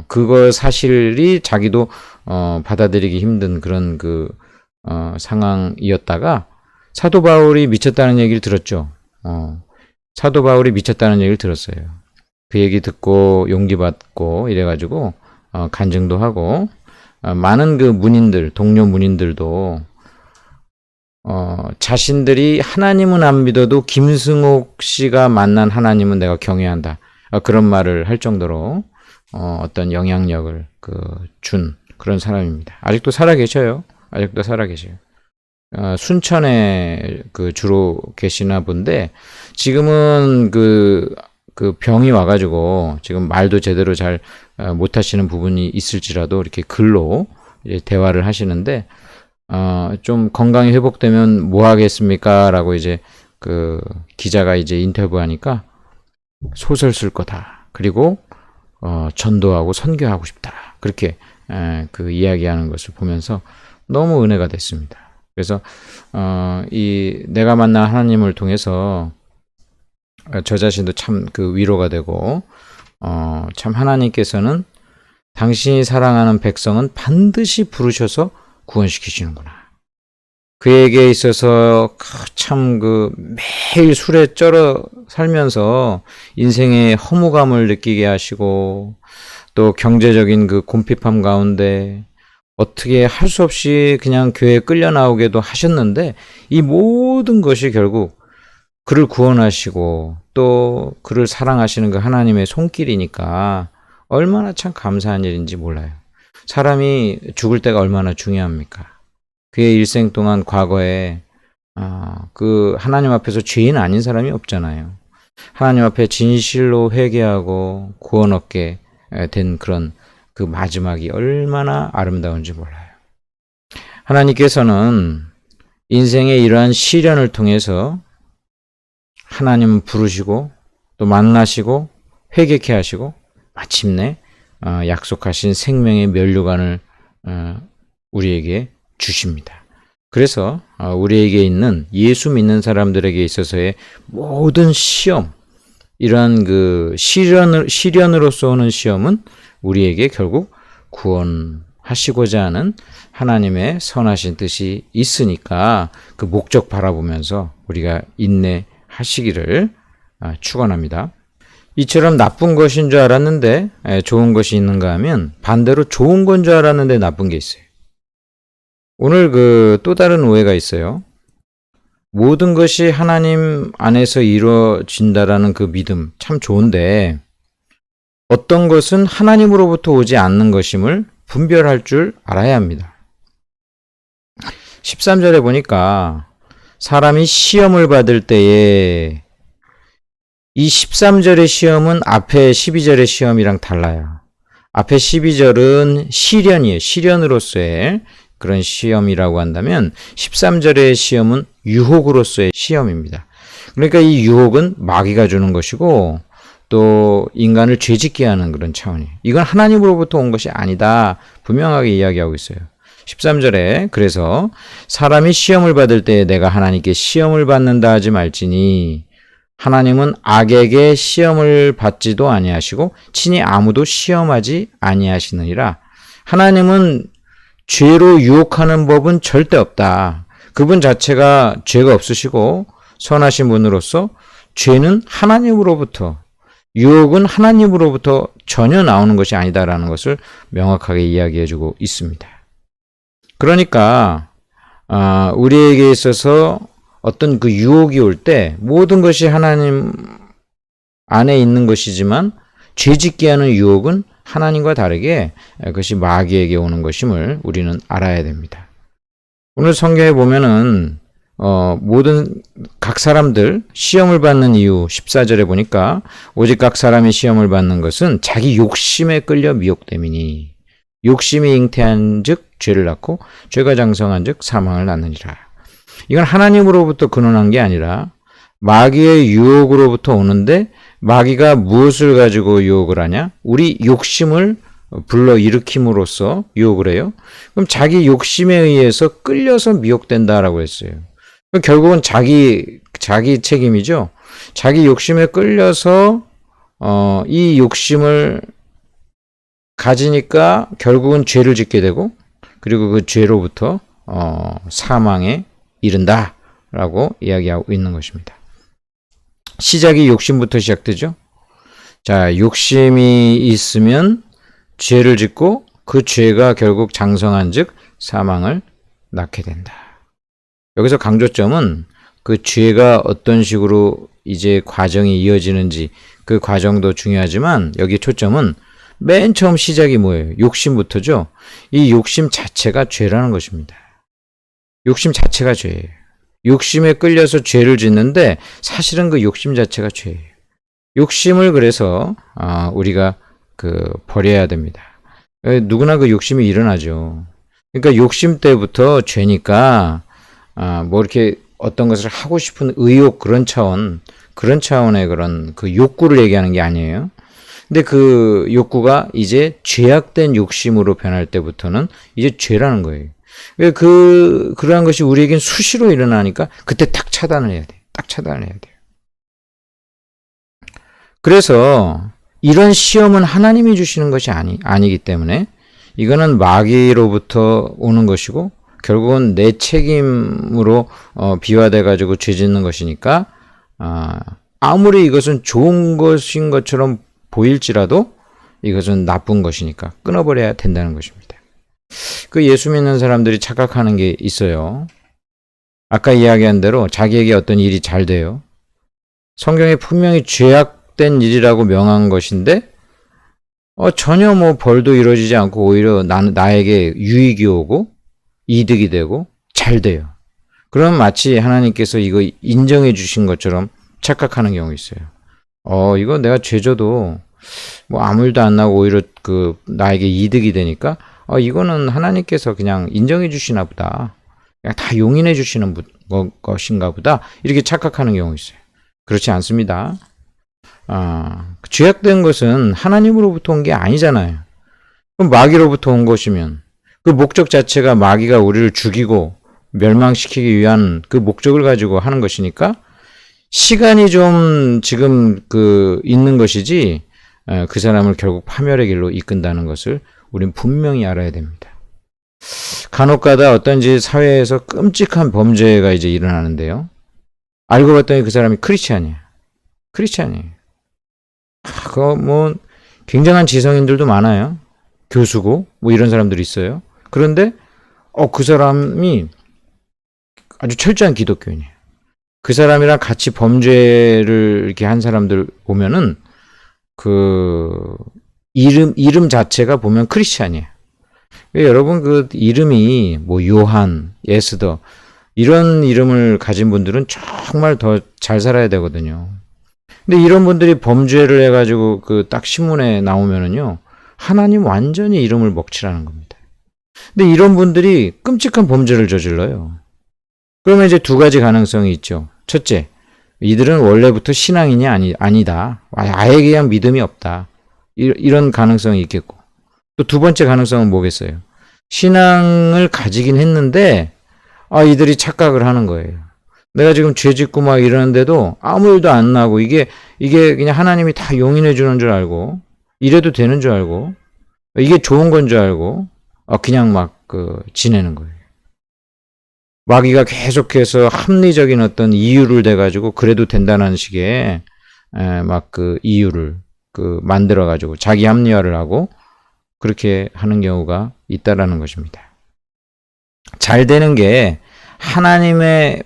그거 사실이 자기도 받아들이기 힘든 그런 그 상황이었다가 사도 바울이 미쳤다는 얘기를 들었죠. 사도 바울이 미쳤다는 얘기를 들었어요. 그 얘기 듣고 용기 받고 이래가지고 간증도 하고 많은 그 문인들, 동료 문인들도 자신들이 하나님은 안 믿어도 김승옥 씨가 만난 하나님은 내가 경외한다. 그런 말을 할 정도로 어떤 영향력을 준 그런 사람입니다. 아직도 살아 계셔요. 순천에 주로 계시나 본데 지금은 그 병이 와가지고 지금 말도 제대로 잘 못하시는 부분이 있을지라도 이렇게 글로 이제 대화를 하시는데 좀 건강이 회복되면 뭐 하겠습니까? 라고 이제 그 기자가 이제 인터뷰하니까 소설 쓸 거다. 그리고 전도하고 선교하고 싶다. 그렇게 그 이야기하는 것을 보면서 너무 은혜가 됐습니다. 그래서 이 내가 만난 하나님을 통해서 저 자신도 참 그 위로가 되고 참 하나님께서는 당신이 사랑하는 백성은 반드시 부르셔서 구원시키시는구나. 그에게 있어서 참 매일 술에 쩔어 살면서 인생의 허무감을 느끼게 하시고 또 경제적인 그 곤핍함 가운데 어떻게 할 수 없이 그냥 교회에 끌려 나오게도 하셨는데 이 모든 것이 결국 그를 구원하시고 또 그를 사랑하시는 그 하나님의 손길이니까 얼마나 참 감사한 일인지 몰라요. 사람이 죽을 때가 얼마나 중요합니까? 그의 일생 동안 과거에 그 하나님 앞에서 죄인 아닌 사람이 없잖아요. 하나님 앞에 진실로 회개하고 구원 얻게 된 그런 그 마지막이 얼마나 아름다운지 몰라요. 하나님께서는 인생의 이러한 시련을 통해서 하나님은 부르시고 또 만나시고 회개케 하시고 마침내 약속하신 생명의 면류관을 우리에게 주십니다. 그래서 우리에게 있는 예수 믿는 사람들에게 있어서의 모든 시험, 이러한 그 시련으로서 오는 시험은 우리에게 결국 구원하시고자 하는 하나님의 선하신 뜻이 있으니까 그 목적 바라보면서 우리가 인내하시기를 축원합니다. 이처럼 나쁜 것인 줄 알았는데 좋은 것이 있는가 하면 반대로 좋은 건 줄 알았는데 나쁜 게 있어요. 오늘 또 다른 오해가 있어요. 모든 것이 하나님 안에서 이루어진다라는 그 믿음 참 좋은데 어떤 것은 하나님으로부터 오지 않는 것임을 분별할 줄 알아야 합니다. 13절에 보니까 사람이 시험을 받을 때에 이 13절의 시험은 앞에 12절의 시험이랑 달라요. 앞에 12절은 시련이에요. 시련으로서의 그런 시험이라고 한다면 13절의 시험은 유혹으로서의 시험입니다. 그러니까 이 유혹은 마귀가 주는 것이고 또 인간을 죄짓게 하는 그런 차원이에요. 이건 하나님으로부터 온 것이 아니다. 분명하게 이야기하고 있어요. 13절에 그래서 사람이 시험을 받을 때 내가 하나님께 시험을 받는다 하지 말지니 하나님은 악에게 시험을 받지도 아니하시고 친히 아무도 시험하지 아니하시느니라. 하나님은 죄로 유혹하는 법은 절대 없다. 그분 자체가 죄가 없으시고 선하신 분으로서 죄는 하나님으로부터, 유혹은 하나님으로부터 전혀 나오는 것이 아니다라는 것을 명확하게 이야기해주고 있습니다. 그러니까 우리에게 있어서 어떤 그 유혹이 올 때 모든 것이 하나님 안에 있는 것이지만 죄짓게 하는 유혹은 하나님과 다르게 그것이 마귀에게 오는 것임을 우리는 알아야 됩니다. 오늘 성경에 보면은 모든 각 사람들 시험을 받는 이유 14절에 보니까 오직 각 사람이 시험을 받는 것은 자기 욕심에 끌려 미혹됨이니 욕심이 잉태한 즉 죄를 낳고 죄가 장성한 즉 사망을 낳느니라. 이건 하나님으로부터 근원한 게 아니라 마귀의 유혹으로부터 오는데 마귀가 무엇을 가지고 유혹을 하냐? 우리 욕심을 불러일으킴으로써 유혹을 해요. 그럼 자기 욕심에 의해서 끌려서 미혹된다라고 했어요. 결국은 자기 책임이죠. 자기 욕심에 끌려서 이 욕심을 가지니까 결국은 죄를 짓게 되고 그리고 그 죄로부터 사망에 이른다라고 이야기하고 있는 것입니다. 시작이 욕심부터 시작되죠. 자, 욕심이 있으면 죄를 짓고 그 죄가 결국 장성한 즉 사망을 낳게 된다. 여기서 강조점은 그 죄가 어떤 식으로 이제 과정이 이어지는지 그 과정도 중요하지만 여기 초점은 맨 처음 시작이 뭐예요? 욕심부터죠. 이 욕심 자체가 죄라는 것입니다. 욕심 자체가 죄예요. 욕심에 끌려서 죄를 짓는데 사실은 그 욕심 자체가 죄예요. 욕심을 그래서 우리가 버려야 됩니다. 누구나 그 욕심이 일어나죠. 그러니까 욕심 때부터 죄니까 뭐 이렇게 어떤 것을 하고 싶은 의욕 그런 차원의 그런 그 욕구를 얘기하는 게 아니에요. 근데 그 욕구가 이제 죄악된 욕심으로 변할 때부터는 이제 죄라는 거예요. 그러한 것이 우리에겐 수시로 일어나니까 그때 딱 차단을 해야 돼요. 딱 차단을 해야 돼요. 그래서 이런 시험은 하나님이 주시는 것이 아니기 때문에 이거는 마귀로부터 오는 것이고 결국은 내 책임으로 비화돼 가지고 죄 짓는 것이니까 아무리 이것은 좋은 것인 것처럼 보일지라도 이것은 나쁜 것이니까 끊어버려야 된다는 것입니다. 그 예수 믿는 사람들이 착각하는 게 있어요. 아까 이야기한 대로 자기에게 어떤 일이 잘 돼요. 성경에 분명히 죄악된 일이라고 명한 것인데 전혀 뭐 벌도 이루어지지 않고 오히려 나에게 유익이 오고 이득이 되고 잘 돼요. 그러면 마치 하나님께서 이거 인정해 주신 것처럼 착각하는 경우 있어요. 이거 내가 죄져도 뭐 아무 일도 안 나고 오히려 나에게 이득이 되니까 이거는 하나님께서 그냥 인정해 주시나 보다. 그냥 다 용인해 주시는 것인가 보다. 이렇게 착각하는 경우 있어요. 그렇지 않습니다. 죄악된 것은 하나님으로부터 온 게 아니잖아요. 그럼 마귀로부터 온 것이면 그 목적 자체가 마귀가 우리를 죽이고 멸망시키기 위한 그 목적을 가지고 하는 것이니까 시간이 좀 지금 있는 것이지 그 사람을 결국 파멸의 길로 이끈다는 것을 우린 분명히 알아야 됩니다. 간혹가다 어떤지 사회에서 끔찍한 범죄가 이제 일어나는데요. 알고 봤더니 그 사람이 크리스찬이에요. 뭐 굉장한 지성인들도 많아요. 교수고 뭐 이런 사람들이 있어요. 그런데 그 사람이 아주 철저한 기독교인이에요. 그 사람이랑 같이 범죄를 이렇게 한 사람들 보면은 이름 자체가 보면 크리스찬이에요. 여러분 이름이 뭐 요한, 에스더 이런 이름을 가진 분들은 정말 더 잘 살아야 되거든요. 근데 이런 분들이 범죄를 해가지고 딱 신문에 나오면은요, 하나님 완전히 이름을 먹칠하는 겁니다. 근데 이런 분들이 끔찍한 범죄를 저질러요. 그러면 이제 두 가지 가능성이 있죠. 첫째, 이들은 원래부터 신앙인이 아니다. 아예 그냥 믿음이 없다. 이런 가능성이 있겠고. 또 두 번째 가능성은 뭐겠어요? 신앙을 가지긴 했는데 이들이 착각을 하는 거예요. 내가 지금 죄 짓고 막 이러는데도 아무 일도 안 나고 이게 그냥 하나님이 다 용인해 주는 줄 알고 이래도 되는 줄 알고 이게 좋은 건 줄 알고 그냥 막 지내는 거예요. 마귀가 계속해서 합리적인 어떤 이유를 대가지고 그래도 된다는 식의 막 이유를 만들어가지고 자기 합리화를 하고 그렇게 하는 경우가 있다라는 것입니다. 잘 되는 게 하나님의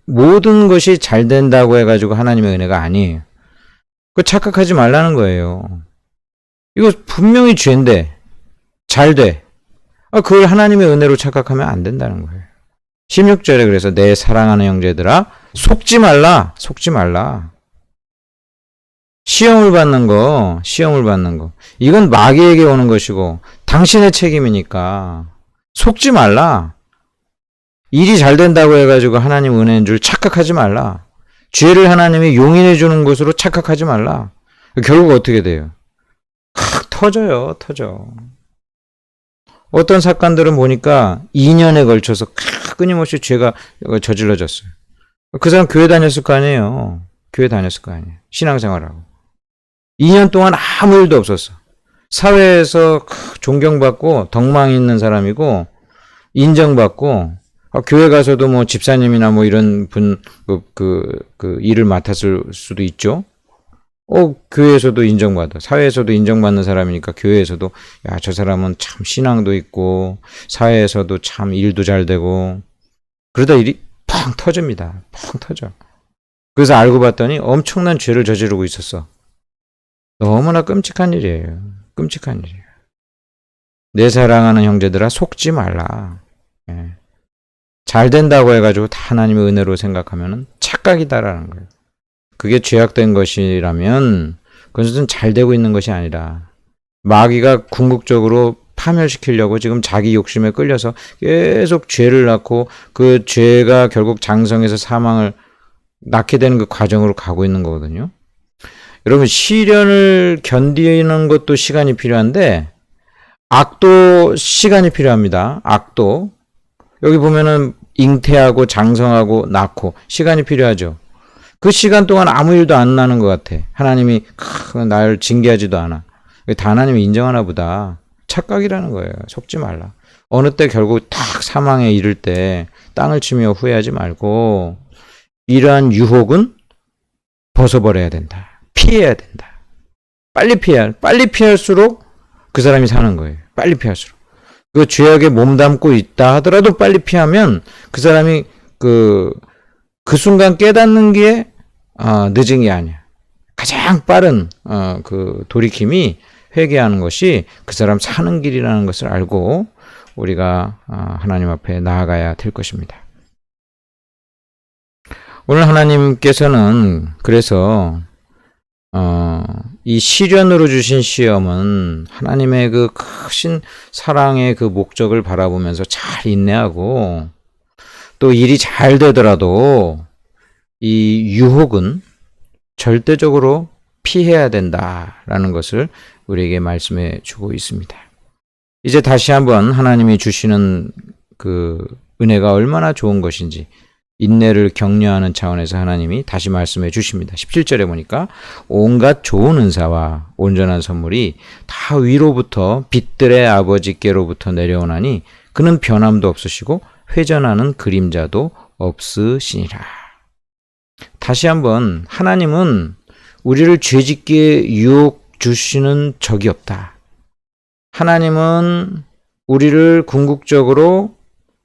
모든 것이 잘 된다고 해가지고 하나님의 은혜가 아니에요. 착각하지 말라는 거예요. 이거 분명히 죄인데 잘 돼. 그걸 하나님의 은혜로 착각하면 안 된다는 거예요. 16절에 그래서 내 사랑하는 형제들아 속지 말라. 시험을 받는 거 이건 마귀에게 오는 것이고 당신의 책임이니까 속지 말라. 일이 잘 된다고 해가지고 하나님 은혜인 줄 착각하지 말라. 죄를 하나님이 용인해 주는 것으로 착각하지 말라. 결국 어떻게 돼요? 터져. 어떤 사건들은 보니까 2년에 걸쳐서 끊임없이 죄가 저질러졌어요. 그 사람 교회 다녔을 거 아니에요. 신앙생활하고. 2년 동안 아무 일도 없었어. 사회에서 존경받고 덕망 있는 사람이고 인정받고 교회 가서도 뭐 집사님이나 뭐 이런 분 일을 맡았을 수도 있죠. 교회에서도 인정받아. 사회에서도 인정받는 사람이니까 교회에서도 저 사람은 참 신앙도 있고 사회에서도 참 일도 잘 되고 그러다 일이 팡 터집니다. 팡 터져. 그래서 알고 봤더니 엄청난 죄를 저지르고 있었어. 너무나 끔찍한 일이에요. 내 사랑하는 형제들아 속지 말라. 잘 된다고 해가지고 다 하나님의 은혜로 생각하면 착각이다라는 거예요. 그게 죄악된 것이라면 그것은 잘 되고 있는 것이 아니라 마귀가 궁극적으로 파멸시키려고 지금 자기 욕심에 끌려서 계속 죄를 낳고 그 죄가 결국 장성해서 사망을 낳게 되는 그 과정으로 가고 있는 거거든요. 여러분 시련을 견디는 것도 시간이 필요한데 악도 시간이 필요합니다. 악도 여기 보면은 잉태하고 장성하고 낳고 시간이 필요하죠. 그 시간 동안 아무 일도 안 나는 것 같아. 하나님이 날 징계하지도 않아. 다 하나님이 인정하나 보다. 착각이라는 거예요. 속지 말라. 어느 때 결국 딱 사망에 이를 때 땅을 치며 후회하지 말고 이러한 유혹은 벗어버려야 된다. 피해야 된다. 빨리 피할수록 그 사람이 사는 거예요. 빨리 피할수록. 그 죄악에 몸담고 있다 하더라도 빨리 피하면 그 사람이 그 순간 깨닫는 게 늦은 게 아니야. 가장 빠른 그 돌이킴이 회개하는 것이 그 사람 사는 길이라는 것을 알고 우리가 하나님 앞에 나아가야 될 것입니다. 오늘 하나님께서는 그래서 이 시련으로 주신 시험은 하나님의 그 크신 사랑의 그 목적을 바라보면서 잘 인내하고 또 일이 잘 되더라도 이 유혹은 절대적으로 피해야 된다라는 것을 우리에게 말씀해 주고 있습니다. 이제 다시 한번 하나님이 주시는 그 은혜가 얼마나 좋은 것인지 인내를 격려하는 차원에서 하나님이 다시 말씀해 주십니다. 17절에 보니까 온갖 좋은 은사와 온전한 선물이 다 위로부터 빛들의 아버지께로부터 내려오나니 그는 변함도 없으시고 회전하는 그림자도 없으시니라. 다시 한번 하나님은 우리를 죄짓게 유혹 주시는 적이 없다. 하나님은 우리를 궁극적으로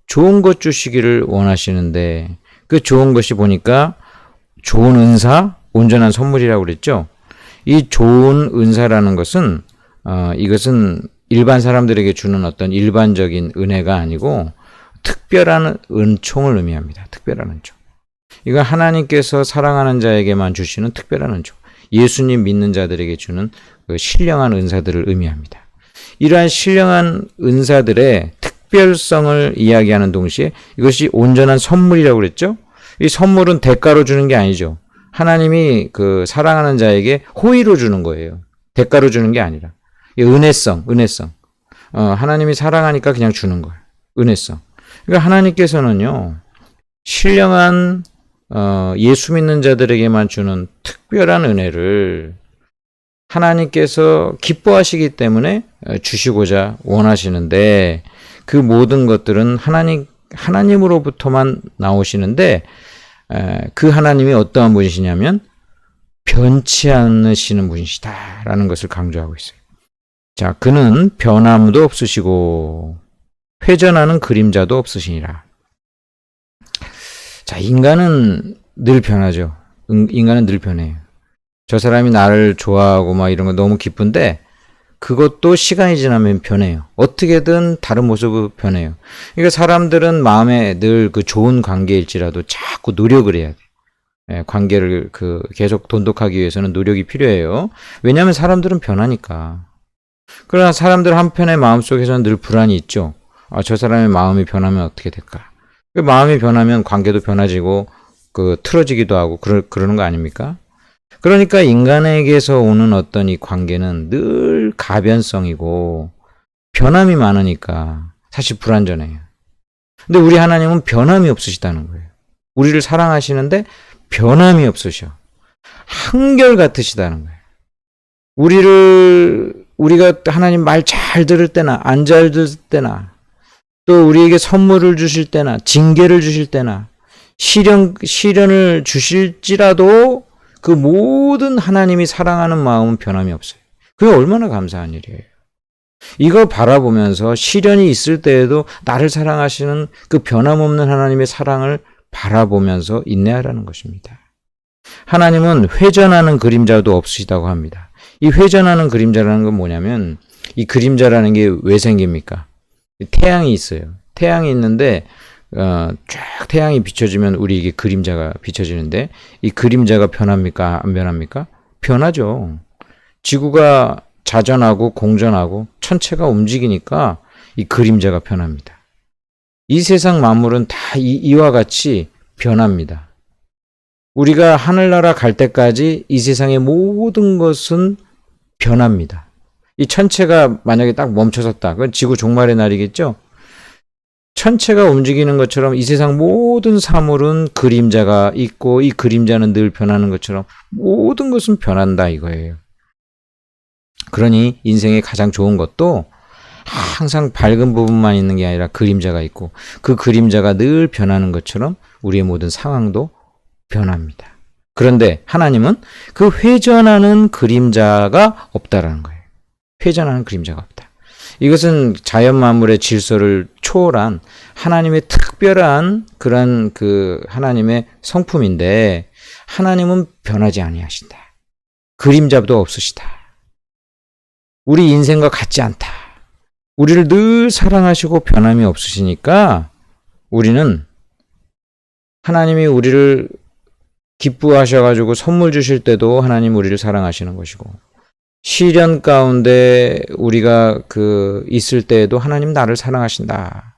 좋은 것 주시기를 원하시는데 그 좋은 것이 보니까 좋은 은사, 온전한 선물이라고 그랬죠. 이 좋은 은사라는 것은 이것은 일반 사람들에게 주는 어떤 일반적인 은혜가 아니고 특별한 은총을 의미합니다. 특별한 은총. 이건 하나님께서 사랑하는 자에게만 주시는 특별한 은총. 예수님 믿는 자들에게 주는 그 신령한 은사들을 의미합니다. 이러한 신령한 은사들의 특별성을 이야기하는 동시에 이것이 온전한 선물이라고 그랬죠. 이 선물은 대가로 주는 게 아니죠. 하나님이 그 사랑하는 자에게 호의로 주는 거예요. 대가로 주는 게 아니라. 은혜성. 하나님이 사랑하니까 그냥 주는 거예요. 은혜성. 그러니까 하나님께서는요, 신령한 예수 믿는 자들에게만 주는 특별한 은혜를 하나님께서 기뻐하시기 때문에 주시고자 원하시는데, 그 모든 것들은 하나님으로부터만 나오시는데, 그 하나님이 어떠한 분이시냐면 변치 않으시는 분이시다라는 것을 강조하고 있어요. 자, 그는 변함도 없으시고 회전하는 그림자도 없으시니라. 자, 인간은 늘 변하죠. 인간은 늘 변해요. 저 사람이 나를 좋아하고 막 이런 거 너무 기쁜데 그것도 시간이 지나면 변해요. 어떻게든 다른 모습으로 변해요. 그러니까 사람들은 마음에 늘 그 좋은 관계일지라도 자꾸 노력을 해야 돼요. 관계를 계속 돈독하기 위해서는 노력이 필요해요. 왜냐하면 사람들은 변하니까. 그러나 사람들 한편의 마음속에서는 늘 불안이 있죠. 저 사람의 마음이 변하면 어떻게 될까? 그 마음이 변하면 관계도 변화지고 틀어지기도 하고 그러는 거 아닙니까? 그러니까 인간에게서 오는 어떤 이 관계는 늘 가변성이고 변함이 많으니까 사실 불완전해요. 근데 우리 하나님은 변함이 없으시다는 거예요. 우리를 사랑하시는데 변함이 없으셔. 한결같으시다는 거예요. 우리가 하나님 말 잘 들을 때나 안 잘 들을 때나 또 우리에게 선물을 주실 때나 징계를 주실 때나 시련을 주실지라도 그 모든 하나님이 사랑하는 마음은 변함이 없어요. 그게 얼마나 감사한 일이에요. 이걸 바라보면서 시련이 있을 때에도 나를 사랑하시는 그 변함없는 하나님의 사랑을 바라보면서 인내하라는 것입니다. 하나님은 회전하는 그림자도 없으시다고 합니다. 이 회전하는 그림자라는 건 뭐냐면 이 그림자라는 게 왜 생깁니까? 태양이 있어요. 태양이 있는데 쫙 태양이 비춰지면 우리에게 그림자가 비춰지는데 이 그림자가 변합니까? 안 변합니까? 변하죠. 지구가 자전하고 공전하고 천체가 움직이니까 이 그림자가 변합니다. 이 세상 만물은 다 이와 같이 변합니다. 우리가 하늘나라 갈 때까지 이 세상의 모든 것은 변합니다. 이 천체가 만약에 딱 멈춰섰다. 그건 지구 종말의 날이겠죠? 천체가 움직이는 것처럼 이 세상 모든 사물은 그림자가 있고 이 그림자는 늘 변하는 것처럼 모든 것은 변한다 이거예요. 그러니 인생의 가장 좋은 것도 항상 밝은 부분만 있는 게 아니라 그림자가 있고 그 그림자가 늘 변하는 것처럼 우리의 모든 상황도 변합니다. 그런데 하나님은 그 회전하는 그림자가 없다라는 거예요. 회전하는 그림자가 없다. 이것은 자연 만물의 질서를 초월한 하나님의 특별한 그런 하나님의 성품인데 하나님은 변하지 아니하신다. 그림자도 없으시다. 우리 인생과 같지 않다. 우리를 늘 사랑하시고 변함이 없으시니까 우리는 하나님이 우리를 기뻐하셔가지고 선물 주실 때도 하나님 우리를 사랑하시는 것이고 시련 가운데 우리가 있을 때에도 하나님 나를 사랑하신다.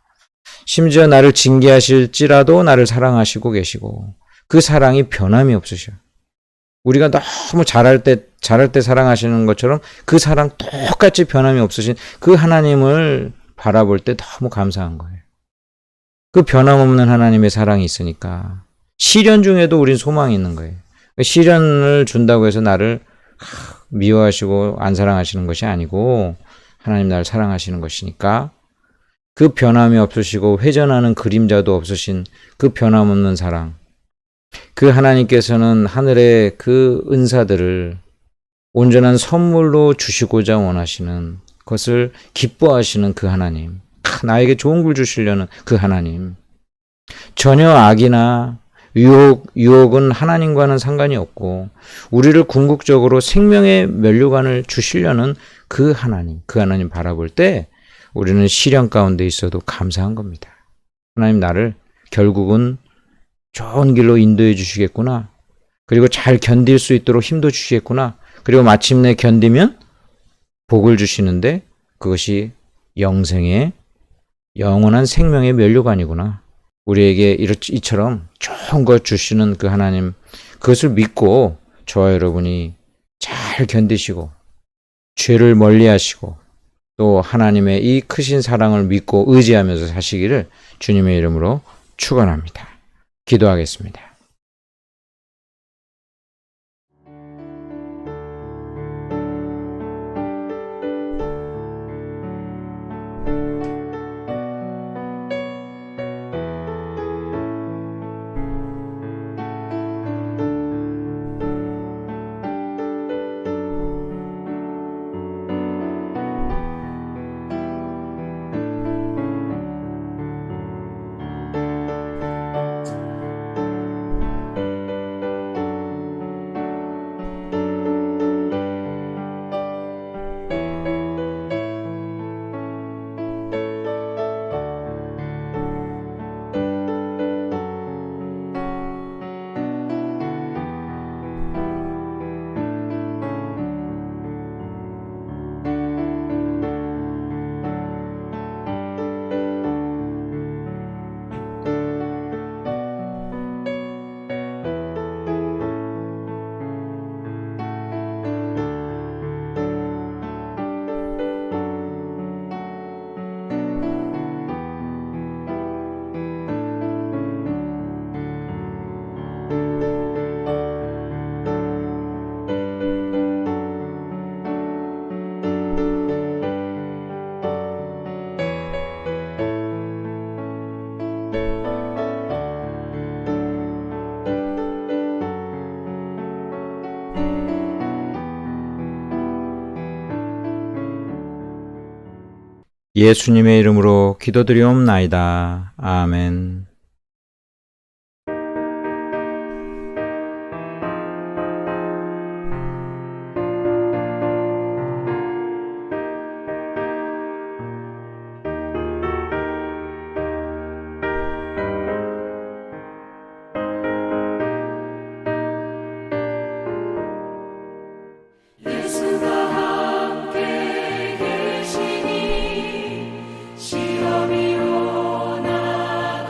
심지어 나를 징계하실지라도 나를 사랑하시고 계시고 그 사랑이 변함이 없으셔. 우리가 너무 잘할 때 사랑하시는 것처럼 그 사랑 똑같이 변함이 없으신 그 하나님을 바라볼 때 너무 감사한 거예요. 그 변함없는 하나님의 사랑이 있으니까 시련 중에도 우린 소망이 있는 거예요. 시련을 준다고 해서 나를 미워하시고 안 사랑하시는 것이 아니고 하나님 나를 사랑하시는 것이니까 그 변함이 없으시고 회전하는 그림자도 없으신 그 변함없는 사랑, 그 하나님께서는 하늘의 그 은사들을 온전한 선물로 주시고자 원하시는 것을 기뻐하시는 그 하나님, 나에게 좋은 걸 주시려는 그 하나님, 전혀 악이나 유혹은 하나님과는 상관이 없고 우리를 궁극적으로 생명의 면류관을 주시려는 그 하나님 바라볼 때 우리는 시련 가운데 있어도 감사한 겁니다. 하나님 나를 결국은 좋은 길로 인도해 주시겠구나. 그리고 잘 견딜 수 있도록 힘도 주시겠구나. 그리고 마침내 견디면 복을 주시는데 그것이 영생의 영원한 생명의 면류관이구나. 우리에게 이처럼 좋은 것 주시는 그 하나님, 그것을 믿고 저와 여러분이 잘 견디시고 죄를 멀리 하시고 또 하나님의 이 크신 사랑을 믿고 의지하면서 사시기를 주님의 이름으로 축원합니다. 기도하겠습니다. 예수님의 이름으로 기도드리옵나이다. 아멘. 시험이 오나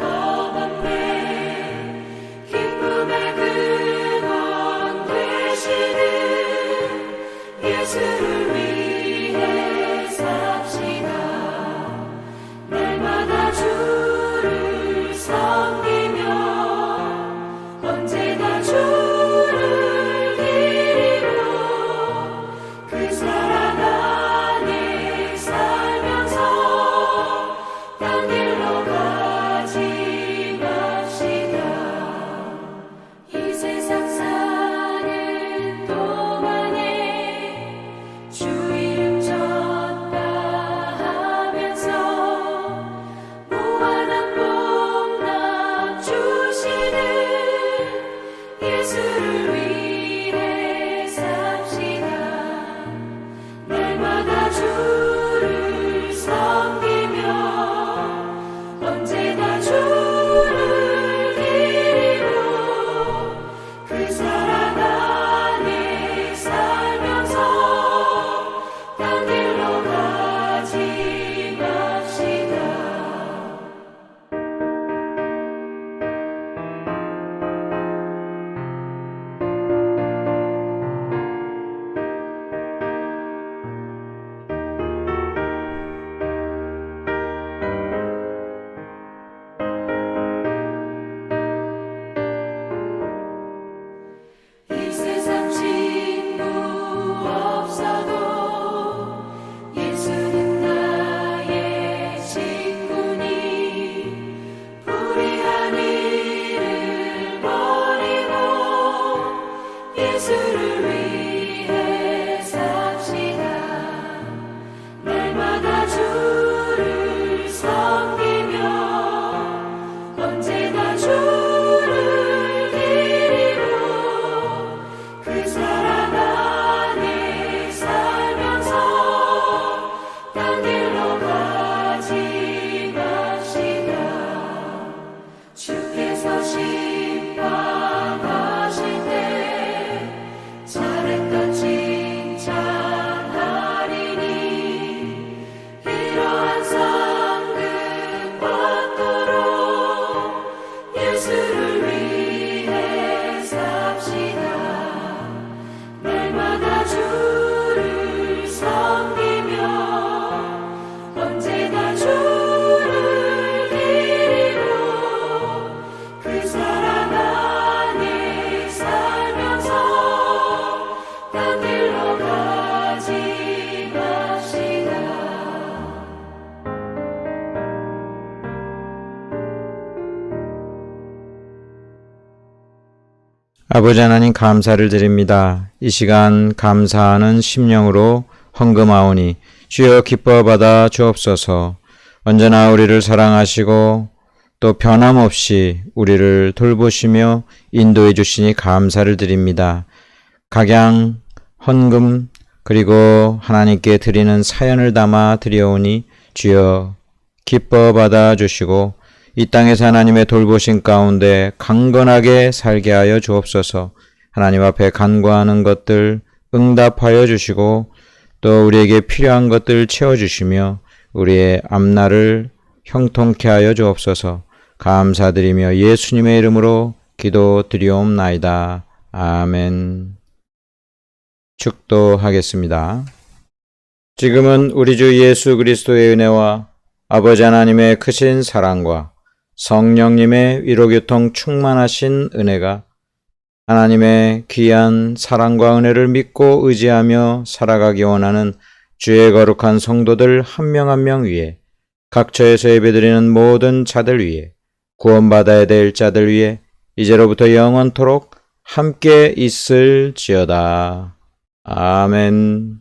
아버지 하나님 감사를 드립니다. 이 시간 감사하는 심령으로 헌금하오니 주여 기뻐 받아 주옵소서. 언제나 우리를 사랑하시고 또 변함없이 우리를 돌보시며 인도해 주시니 감사를 드립니다. 각양, 헌금, 그리고 하나님께 드리는 사연을 담아 드려오니 주여 기뻐 받아 주시고 이 땅에서 하나님의 돌보신 가운데 강건하게 살게 하여 주옵소서. 하나님 앞에 간구하는 것들 응답하여 주시고 또 우리에게 필요한 것들 채워주시며 우리의 앞날을 형통케 하여 주옵소서. 감사드리며 예수님의 이름으로 기도드리옵나이다. 아멘. 축도하겠습니다. 지금은 우리 주 예수 그리스도의 은혜와 아버지 하나님의 크신 사랑과 성령님의 위로교통 충만하신 은혜가 하나님의 귀한 사랑과 은혜를 믿고 의지하며 살아가기 원하는 주의 거룩한 성도들 한 명 한 명 위에, 각처에서 예배드리는 모든 자들 위에, 구원받아야 될 자들 위에 이제로부터 영원토록 함께 있을지어다. 아멘.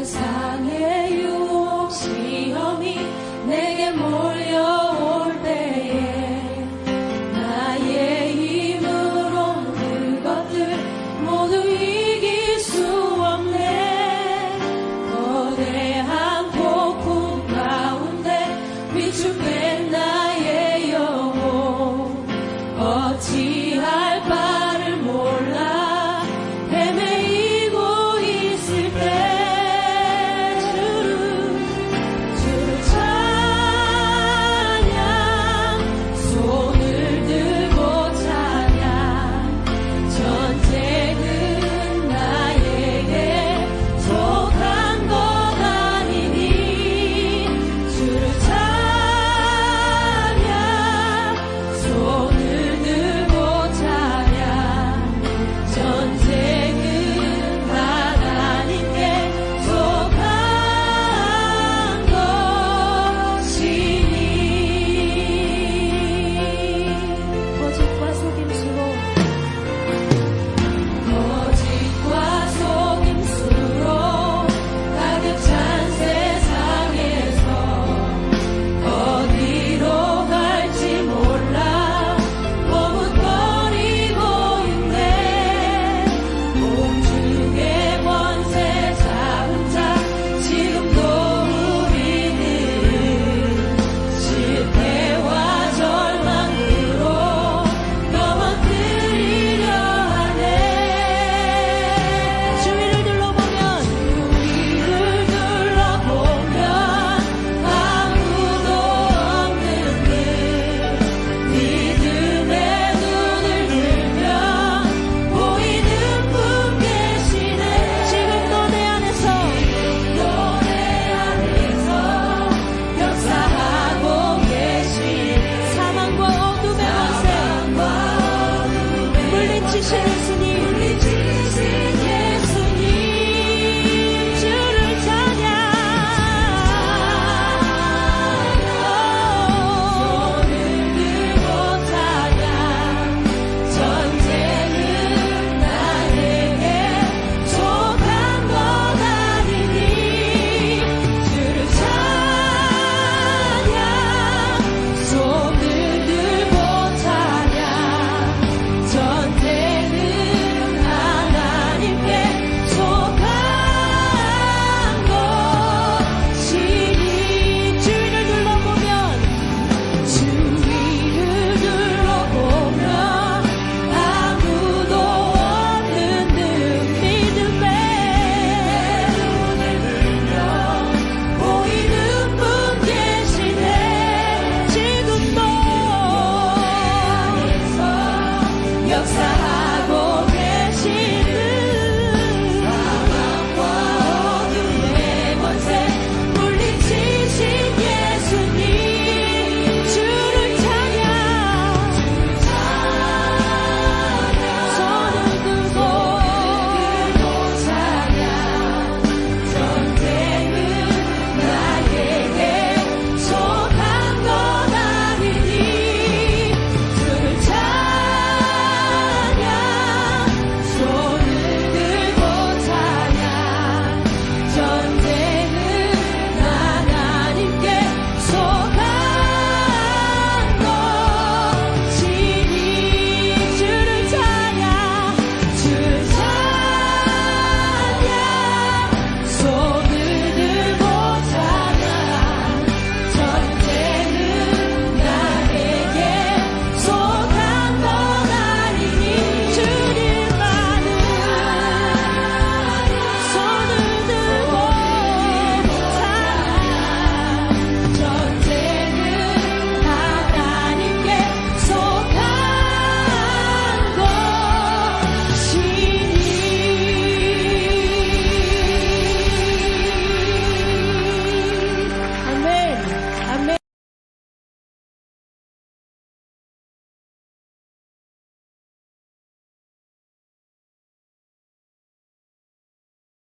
세상의 유혹 시험이 내게 몰려